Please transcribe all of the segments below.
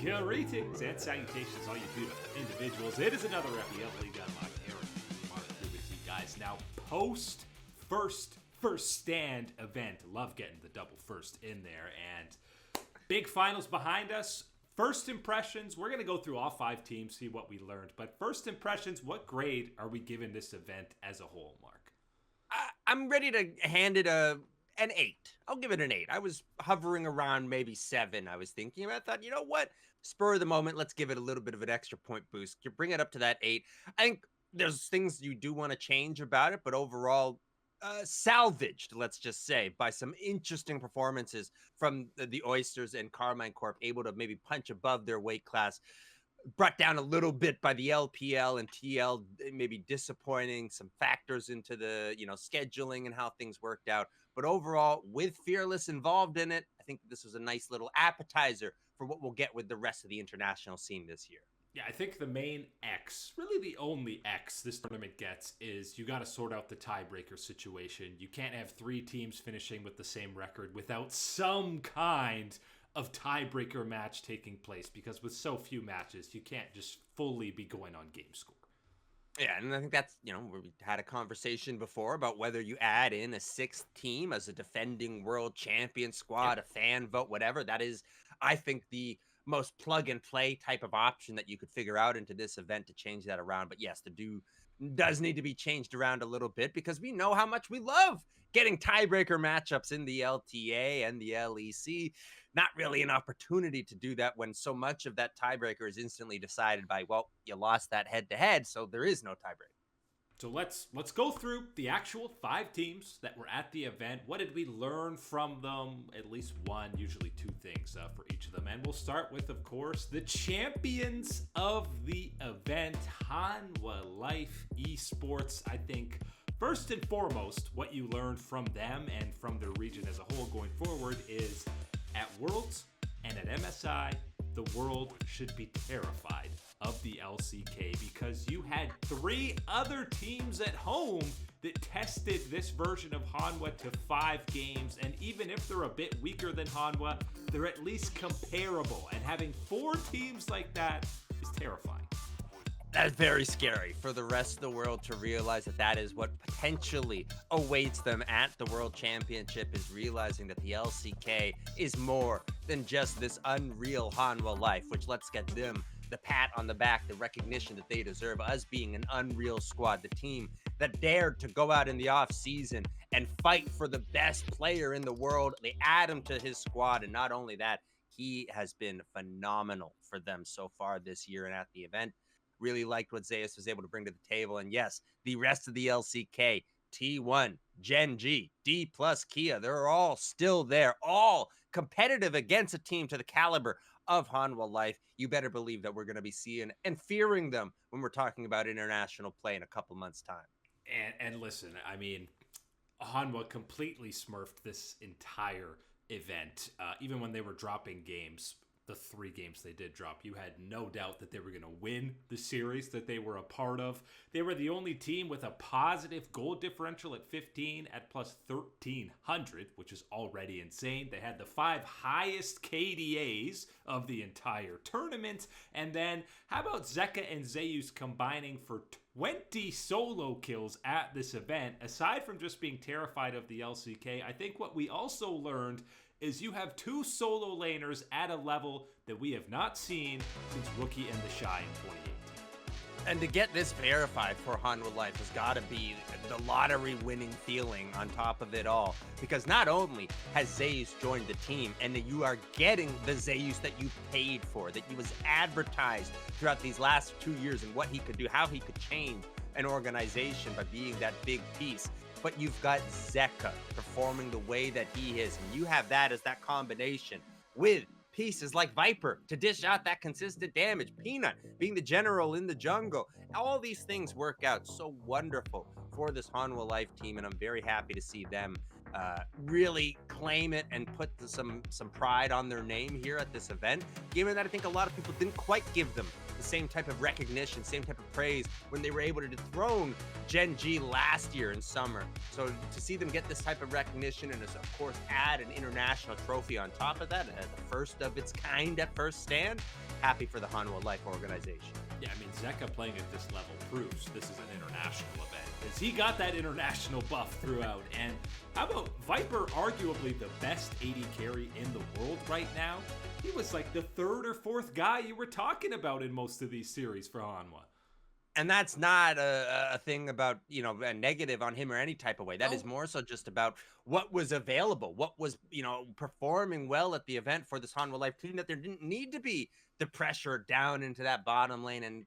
Greetings and salutations, all you beautiful individuals. It is another FPL League Unlocked here with you guys. Now, post first stand event. Love getting the double first in there. And big finals behind us. First impressions, we're going to go through all 5 teams, see what we learned. But first impressions, what grade are we giving this event as a whole, Mark? I'm ready to hand it an 8. I'll give it an 8. I was hovering around maybe 7. I was thinking about that. You know what? Spur of the moment, let's give it a little bit of an extra point boost. You bring it up to that 8. I think there's things you do want to change about it, but overall, salvaged, let's just say, by some interesting performances from the Oysters and Karmine Corp, able to maybe punch above their weight class. Brought down a little bit by the LPL and TL, maybe disappointing some factors into the, scheduling and how things worked out. But overall, with Fearless involved in it, I think this was a nice little appetizer for what we'll get with the rest of the international scene this year. Yeah, I think the main X, really the only X this tournament gets, is you got to sort out the tiebreaker situation. You can't have 3 teams finishing with the same record without some kind of tiebreaker match taking place, because with so few matches, you can't just fully be going on game score. Yeah, and I think that's, we had a conversation before about whether you add in a 6th team as a defending world champion squad, a fan vote, whatever. That is, I think, the most plug and play type of option that you could figure out into this event to change that around. But yes, the do does need to be changed around a little bit, because we know how much we love getting tiebreaker matchups in the LTA and the LEC. Not really an opportunity to do that when so much of that tiebreaker is instantly decided by, well, you lost that head-to-head, so there is no tiebreaker. So let's go through the actual 5 teams that were at the event. What did we learn from them? At least one, usually 2 things for each of them. And we'll start with, of course, the champions of the event, Hanwha Life Esports. I think first and foremost, what you learned from them and from their region as a whole going forward is at Worlds and at MSI, the world should be terrified of the LCK, because you had 3 other teams at home that tested this version of Hanwha to 5 games, and even if they're a bit weaker than Hanwha, they're at least comparable, and having 4 teams like that is terrifying. That's very scary for the rest of the world to realize that that is what potentially awaits them at the World Championship, is realizing that the LCK is more than just this unreal Hanwha Life, which let's get them the pat on the back, the recognition that they deserve, us being an unreal squad, the team that dared to go out in the off season and fight for the best player in the world. They add him to his squad, and not only that, he has been phenomenal for them so far this year and at the event. Really liked what Zeus was able to bring to the table. And yes, the rest of the LCK, T1, Gen G, D plus Kia, they're all still there, all competitive against a team to the caliber of Hanwha Life. You better believe that we're going to be seeing and fearing them when we're talking about international play in a couple months' time. And listen, I mean, Hanwha completely smurfed this entire event. Even when they were dropping games, the 3 games they did drop, you had no doubt that they were going to win the series that they were a part of. They were the only team with a positive goal differential at 15 at plus 1,300, which is already insane. They had the 5 highest KDAs of the entire tournament. And then how about Zeka and Zeus combining for 20 solo kills at this event? Aside from just being terrified of the LCK, I think what we also learned is you have 2 solo laners at a level that we have not seen since Rookie and the Shy in 2018. And to get this verified for Hanwha Life has got to be the lottery-winning feeling on top of it all. Because not only has Zeus joined the team, and that you are getting the Zeus that you paid for, that he was advertised throughout these last 2 years and what he could do, how he could change an organization by being that big piece. But you've got Zeka performing the way that he is, and you have that as that combination with pieces like Viper to dish out that consistent damage, Peanut being the general in the jungle. All these things work out so wonderful for this Hanwha Life team, and I'm very happy to see them really claim it and put some pride on their name here at this event, given that I think a lot of people didn't quite give them the same type of recognition, same type of praise when they were able to dethrone Gen G last year in summer. So to see them get this type of recognition and, of course, add an international trophy on top of that, as the first of its kind at first stand, happy for the Hanwha Life organization. Yeah, I mean, Zeka playing at this level proves this is an international event, because he got that international buff throughout. And how about Viper, arguably the best AD carry in the world right now? He was like the third or fourth guy you were talking about in most of these series for Hanwha. And that's not a thing about, a negative on him or any type of way. That is more so just about what was available, what was, performing well at the event for this Hanwha Life team, that there didn't need to be the pressure down into that bottom lane and,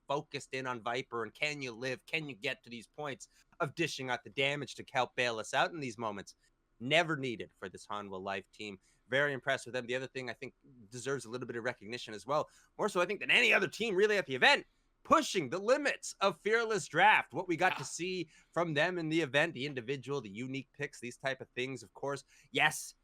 focused in on Viper. And can you live? Can you get to these points of dishing out the damage to help bail us out in these moments? Never needed for this Hanwha Life team. Very impressed with them. The other thing I think deserves a little bit of recognition as well, more so I think than any other team really at the event, pushing the limits of Fearless Draft. What we got to see from them in the event, the individual, the unique picks, these type of things, of course. Yes,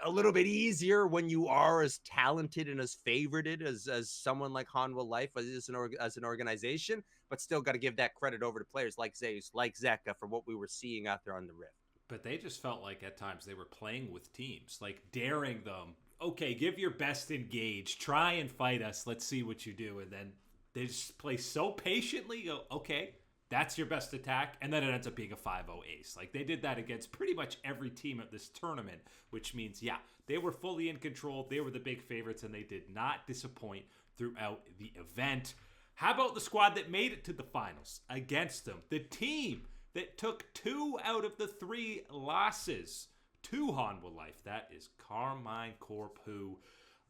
a little bit easier when you are as talented and as favorited as someone like Hanwha Life as an organization, but still got to give that credit over to players like Zeus, like Zeka, for what we were seeing out there on the Rift. But they just felt like at times they were playing with teams, like daring them. Okay, give your best engage. Try and fight us. Let's see what you do. And then they just play so patiently. Go, okay, that's your best attack. And then it ends up being a 5-0 ace. Like, they did that against pretty much every team at this tournament, which means, yeah, they were fully in control. They were the big favorites, and they did not disappoint throughout the event. How about the squad that made it to the finals against them? The team that took 2 out of the 3 losses to Hanwha Life. That is Karmine Corp, who,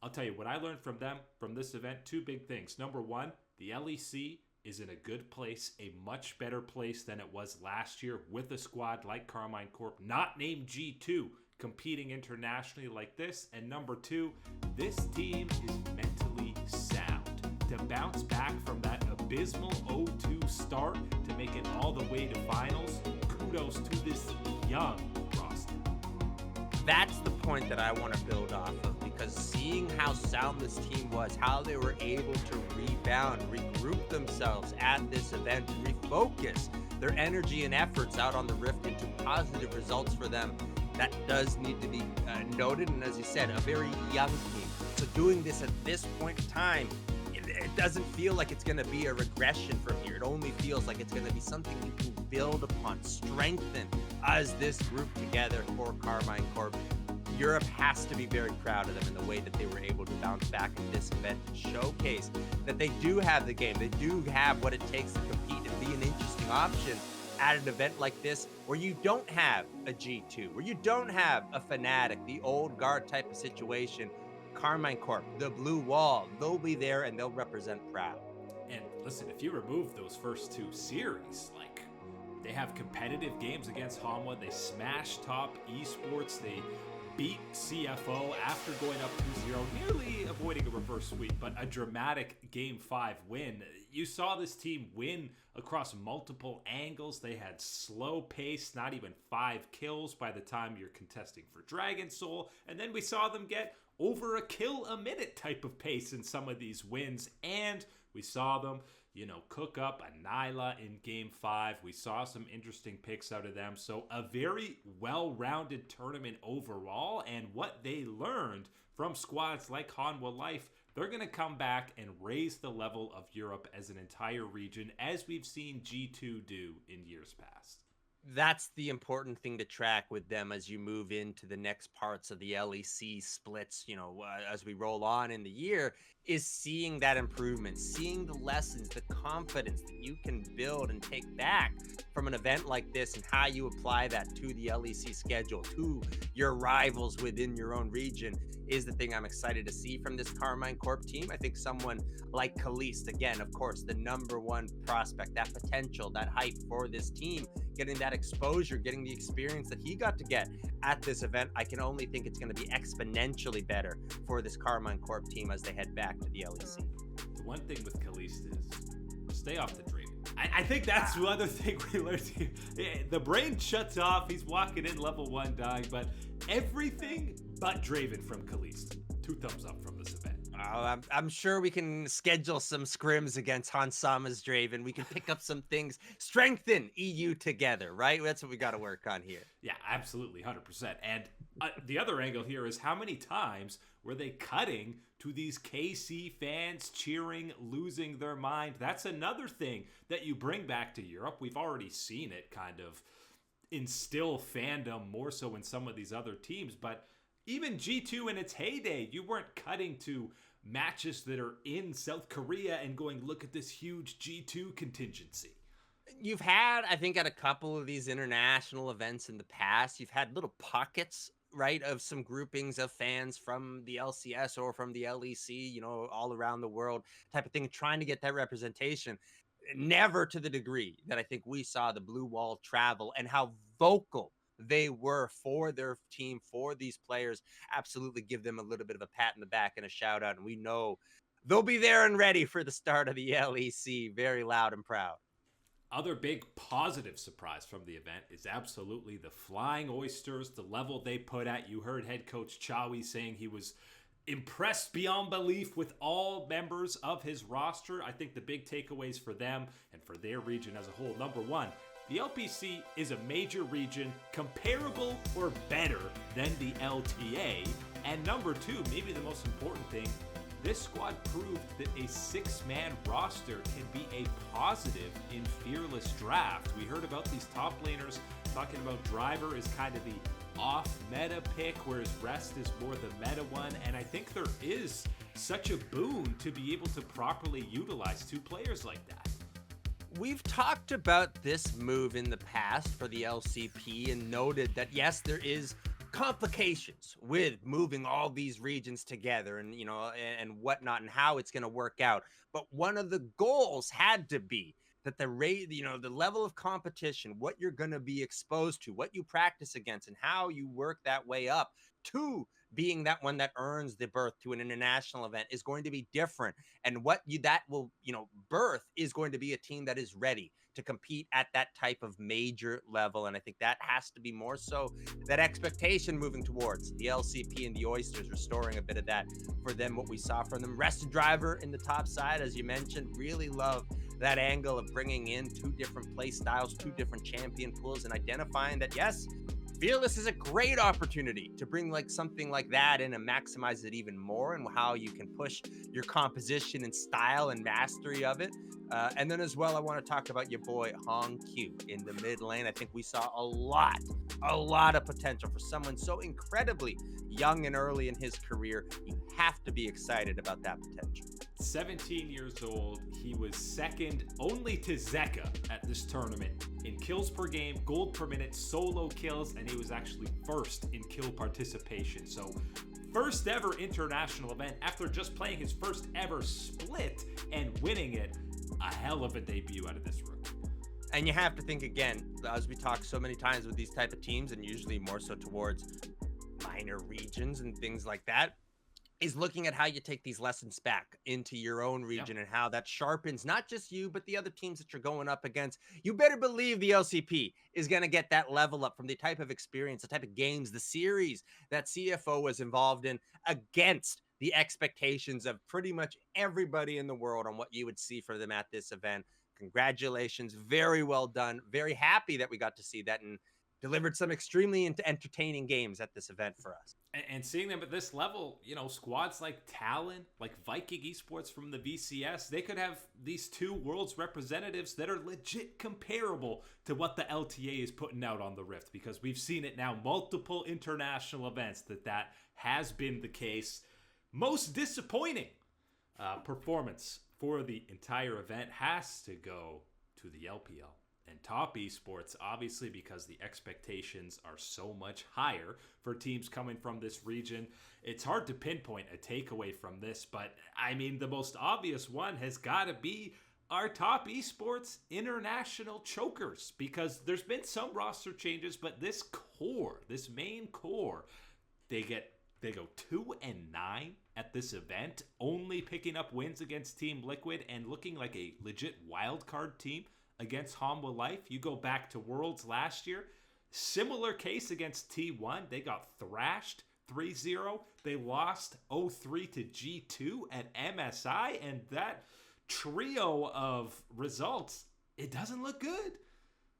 I'll tell you, what I learned from them, from this event, 2 big things. Number 1, the LEC is in a good place, a much better place than it was last year, with a squad like Karmine Corp, not named G2, competing internationally like this. And number 2, this team is mentally sound. To bounce back from that abysmal 0-2 start to make it all the way to finals, kudos to this young roster. That's the point that I want to build off of, because seeing how sound this team was, how they were able to rebound, regroup themselves at this event, refocus their energy and efforts out on the Rift into positive results for them, that does need to be noted. And as you said, a very young team. So doing this at this point in time, it doesn't feel like it's going to be a regression from here. It only feels like it's going to be something you can build upon, strengthen as this group together for Karmine Corp. Europe has to be very proud of them in the way that they were able to bounce back in this event and showcase that they do have the game. They do have what it takes to compete and be an interesting option at an event like this, where you don't have a G2, where you don't have a Fnatic, the old guard type of situation. Karmine Corp, the blue wall, they'll be there and they'll represent proud. And listen, if you remove those first 2 series, like, they have competitive games against Hanwha. They smashed top Esports. They beat CFO after going up 2-0, nearly avoiding a reverse sweep, but a dramatic Game 5 win. You saw this team win across multiple angles. They had slow pace, not even 5 kills by the time you're contesting for Dragon Soul. And then we saw them get over a kill a minute type of pace in some of these wins. And we saw them, cook up a Nyla in Game 5. We saw some interesting picks out of them. So a very well-rounded tournament overall. And what they learned from squads like Hanwha Life, they're going to come back and raise the level of Europe as an entire region, as we've seen G2 do in years past. That's the important thing to track with them as you move into the next parts of the LEC splits, as we roll on in the year, is seeing that improvement, seeing the lessons, the confidence that you can build and take back from an event like this, and how you apply that to the LEC schedule, to your rivals within your own region, is the thing I'm excited to see from this Karmine Corp team. I think someone like Kaliste, again, of course, the #1 prospect, that potential, that hype for this team, getting that exposure, getting the experience that he got to get at this event, I can only think it's going to be exponentially better for this Karmine Corp team as they head back to the LEC. The one thing with Kaliste is stay off the Draven. I think that's the other thing we learned here. The brain shuts off. He's walking in level 1 dying, but everything but Draven from Kaliste. 2 thumbs up from this event. Oh, I'm sure we can schedule some scrims against Hansama's Draven. We can pick up some things, strengthen EU together, right? That's what we got to work on here. Yeah, absolutely, 100%. And the other angle here is how many times were they cutting to these KC fans cheering, losing their mind? That's another thing that you bring back to Europe. We've already seen it kind of instill fandom more so in some of these other teams, but even G2 in its heyday, you weren't cutting to matches that are in South Korea and going, look at this huge G2 contingency. You've had, I think, at a couple of these international events in the past, you've had little pockets, right, of some groupings of fans from the LCS or from the LEC, you know, all around the world type of thing, trying to get that representation. Never to the degree that I think we saw the Blue Wall travel and how vocal they were for their team, for these players. Absolutely give them a little bit of a pat in the back and a shout out. And we know they'll be there and ready for the start of the LEC. Very loud and proud. Other big positive surprise from the event is absolutely the Flying Oysters, the level they put at. You heard head coach Chawi saying he was impressed beyond belief with all members of his roster. I think the big takeaways for them and for their region as a whole, number one, the LPC is a major region comparable or better than the LTA. And number two, maybe the most important thing, this squad proved that a 6-man roster can be a positive in Fearless Draft. We heard about these top laners talking about Driver is kind of the off-meta pick, whereas Rest is more the meta one. And I think there is such a boon to be able to properly utilize 2 players like that. We've talked about this move in the past for the LCP and noted that, yes, there is complications with moving all these regions together and, you know, and whatnot and how it's going to work out. But one of the goals had to be that the rate, you know, the level of competition, what you're going to be exposed to, what you practice against, and how you work that way up to being that one that earns the berth to an international event is going to be different. And what you that will, you know, birth is going to be a team that is ready to compete at that type of major level. And I think that has to be more so that expectation moving towards the LCP and the Oysters, restoring a bit of that for them, what we saw from them. Rest Driver in the top side, as you mentioned, really love that angle of bringing in 2 different play styles, 2 different champion pools, and identifying that, yes, Fearless is a great opportunity to bring like something like that in and maximize it even more, and how you can push your composition and style and mastery of it. And then as well, I want to talk about your boy Hong Q in the mid lane. I think we saw a lot of potential for someone so incredibly young and early in his career. You have to be excited about that potential. 17 years old, he was second only to Zeka at this tournament in kills per game, gold per minute, solo kills, and he was actually first in kill participation. So first ever international event after just playing his first ever split and winning it. A hell of a debut out of this rookie. And you have to think again, as we talk so many times with these type of teams, and usually more so towards minor regions and things like that, is looking at how you take these lessons back into your own region and how that sharpens not just you, but the other teams that you're going up against. You better believe the LCP is going to get that level up from the type of experience, the type of games, the series that CFO was involved in against the expectations of pretty much everybody in the world on what you would see for them at this event. Congratulations. Very well done. Very happy that we got to see that and delivered some extremely entertaining games at this event for us. And seeing them at this level, you know, squads like Talon, like Viking Esports from the VCS, they could have these 2 world's representatives that are legit comparable to what the LTA is putting out on the Rift, because we've seen it now, multiple international events that has been the case. Most disappointing performance for the entire event has to go to the LPL and top esports, obviously, because the expectations are so much higher for teams coming from this region. It's hard to pinpoint a takeaway from this, but I mean, the most obvious one has got to be our top esports international chokers, because there's been some roster changes, but this core, this main core, they go 2-9 at this event, only picking up wins against Team Liquid and looking like a legit wildcard team against Hanwha Life. You go back to Worlds last year, similar case against T1. They got thrashed 3-0. They lost 0-3 to G2 at MSI, and that trio of results, it doesn't look good.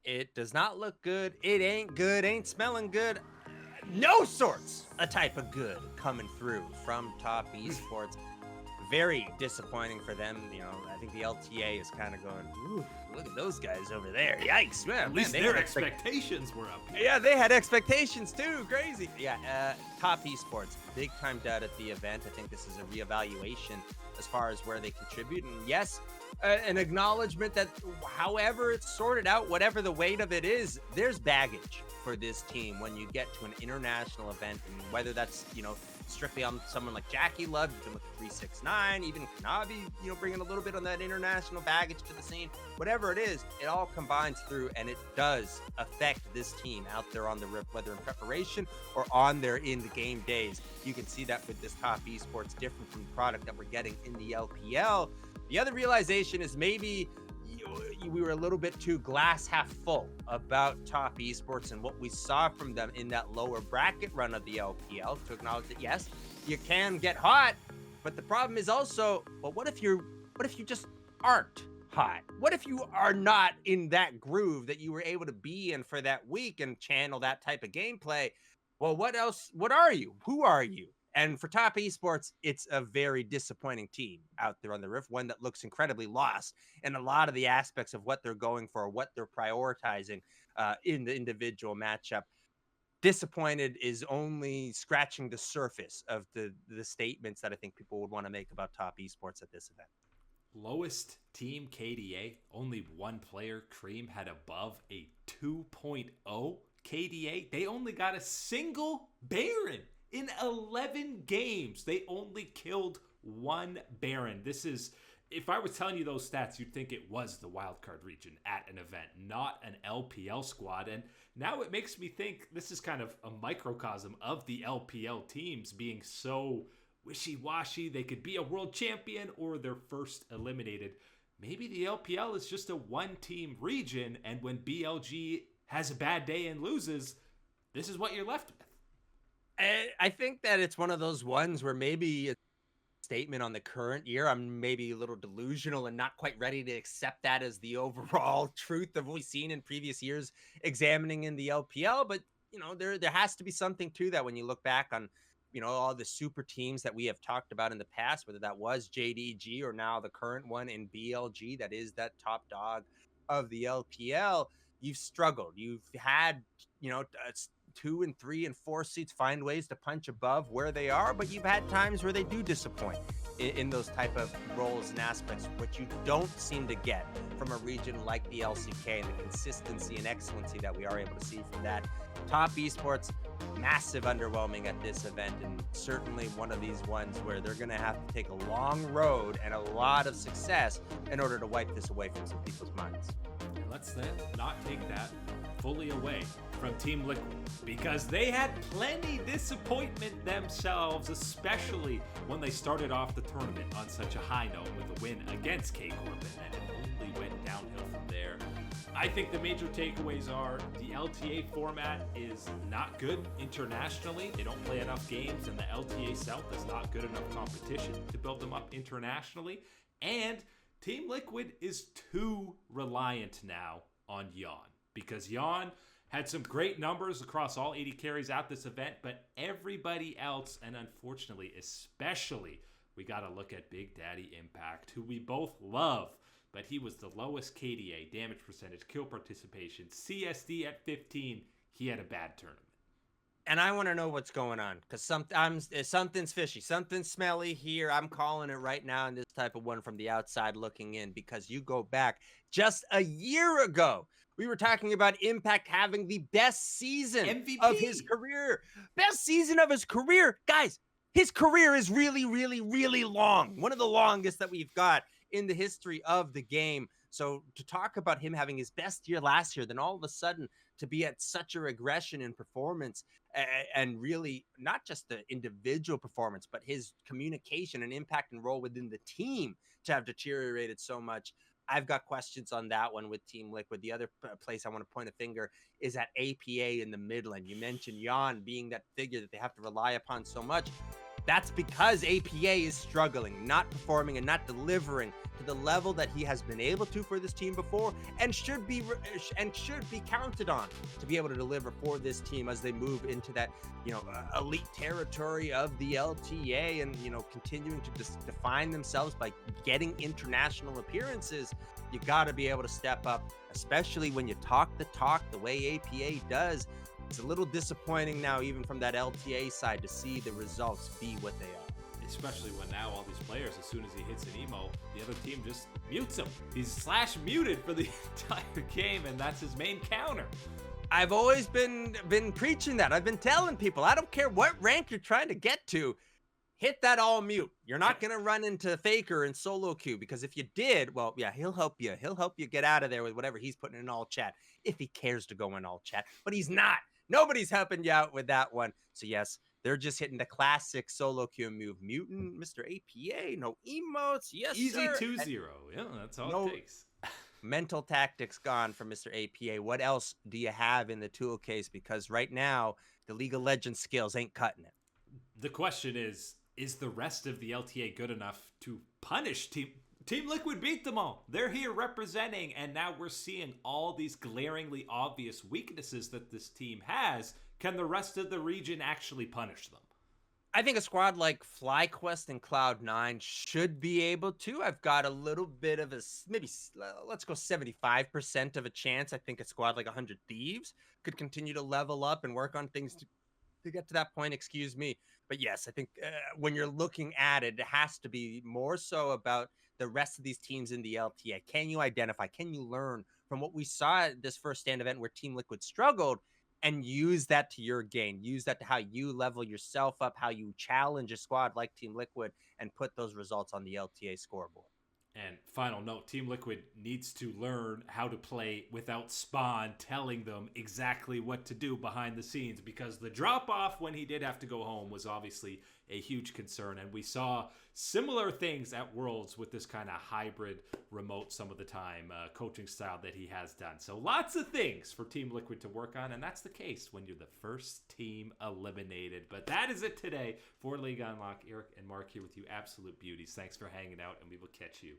It does not look good. It ain't good. Ain't smelling good. No sorts a type of good coming through from Top Esports. Very disappointing for them. You know, I think the LTA is kind of going, ooh, look at those guys over there. Yikes, man. At least their expectations were up. Yeah, they had expectations too. Crazy. Yeah, Top Esports, big time dud at the event. I think this is a reevaluation as far as where they contribute. And yes, an acknowledgement that however it's sorted out, whatever the weight of it is, there's baggage for this team when you get to an international event, and whether that's, you know, strictly on someone like Jackie Love, even with 369, even Kanavi, you know, bringing a little bit on that international baggage to the scene, whatever it is, it all combines through, and it does affect this team out there on the rip, whether in preparation or on their in-game days. You can see that with this Top Esports, different from the product that we're getting in the LPL. The other realization is maybe we were a little bit too glass half full about Top Esports and what we saw from them in that lower bracket run of the LPL, to acknowledge that yes, you can get hot, but the problem is also, well, what if you just aren't hot? What if you are not in that groove that you were able to be in for that week and channel that type of gameplay? Well, what else? What are you? Who are you? And for Top Esports, it's a very disappointing team out there on the Rift, one that looks incredibly lost in a lot of the aspects of what they're going for, what they're prioritizing in the individual matchup. Disappointed is only scratching the surface of the statements that I think people would want to make about Top Esports at this event. Lowest team KDA, only one player, Cream, had above a 2.0 KDA. They only got a single Baron. In 11 games, they only killed one Baron. This is, if I was telling you those stats, you'd think it was the wildcard region at an event, not an LPL squad. And now it makes me think this is kind of a microcosm of the LPL teams being so wishy-washy. They could be a world champion or they're first eliminated. Maybe the LPL is just a one-team region, and when BLG has a bad day and loses, this is what you're left with. I think that it's one of those ones where maybe a statement on the current year, I'm maybe a little delusional and not quite ready to accept that as the overall truth of what we've seen in previous years examining in the LPL. But, you know, there has to be something to that when you look back on, you know, all the super teams that we have talked about in the past, whether that was JDG or now the current one in BLG, that is that top dog of the LPL. You've struggled. You've had, you know, 2 and 3 and 4 seats find ways to punch above where they are, but you've had times where they do disappoint in those type of roles and aspects, which you don't seem to get from a region like the LCK, and the consistency and excellency that we are able to see from that. Top Esports, massive underwhelming at this event, and certainly one of these ones where they're going to have to take a long road and a lot of success in order to wipe this away from some people's minds. Let's then not take that fully away from Team Liquid, because they had plenty disappointment themselves, especially when they started off the tournament on such a high note with a win against K Corp, and then it only went downhill from there. I think the major takeaways are the LTA format is not good internationally. They don't play enough games, and the LTA South is not good enough competition to build them up internationally. And Team Liquid is too reliant now on Yawn, because Yawn had some great numbers across all 80 carries at this event, but everybody else, and unfortunately, especially, we got to look at Big Daddy Impact, who we both love, but he was the lowest KDA, damage percentage, kill participation, CSD at 15. He had a bad tournament. And I want to know what's going on, because something's fishy, something's smelly here. I'm calling it right now in this type of one from the outside looking in, because you go back just a year ago, we were talking about Impact having the best season MVP of his career. Best season of his career. Guys, his career is really, really, really long. One of the longest that we've got in the history of the game. So to talk about him having his best year last year, then all of a sudden to be at such a regression in performance, and really not just the individual performance, but his communication and impact and role within the team to have deteriorated so much. I've got questions on that one with Team Liquid. The other place I want to point a finger is at APA in the Midland. You mentioned Jan being that figure that they have to rely upon so much. That's because APA is struggling, not performing and not delivering to the level that he has been able to for this team before, and should be counted on to be able to deliver for this team as they move into that, elite territory of the LTA, and continuing to just define themselves by getting international appearances. You got to be able to step up, especially when you talk the talk the way APA does. It's a little disappointing now, even from that LTA side, to see the results be what they are. Especially when now all these players, as soon as he hits an emo, the other team just mutes him. He's /muted for the entire game, and that's his main counter. I've always been preaching that. I've been telling people, I don't care what rank you're trying to get to, hit that all mute. You're not going to run into Faker and solo queue, because if you did, well, yeah, he'll help you. He'll help you get out of there with whatever he's putting in all chat, if he cares to go in all chat, but he's not. Nobody's helping you out with that one. So yes, they're just hitting the classic solo queue move. Mutant, Mr. APA, no emotes. Yes, easy sir. 2-0. Yeah, that's all it takes. Mental tactics gone from Mr. APA. What else do you have in the tool case? Because right now, the League of Legends skills ain't cutting it. The question is the rest of the LTA good enough to punish Team Liquid? Beat them all. They're here representing, and now we're seeing all these glaringly obvious weaknesses that this team has. Can the rest of the region actually punish them? I think a squad like FlyQuest and Cloud9 should be able to. I've got a little bit of maybe let's go 75% of a chance. I think a squad like 100 Thieves could continue to level up and work on things to get to that point, excuse me. But yes, I think when you're looking at it, it has to be more so about the rest of these teams in the LTA. Can you identify? Can you learn from what we saw at this first stand event where Team Liquid struggled, and use that to your gain? Use that to how you level yourself up, how you challenge a squad like Team Liquid, and put those results on the LTA scoreboard. And final note, Team Liquid needs to learn how to play without Spawn telling them exactly what to do behind the scenes, because the drop-off when he did have to go home was obviously a huge concern, and we saw similar things at Worlds with this kind of hybrid remote some of the time coaching style that he has done. So lots of things for Team Liquid to work on, and that's the case when you're the first team eliminated. But that is it today for League Unlock. Eric and Mark here with you, absolute beauties. Thanks for hanging out, and we will catch you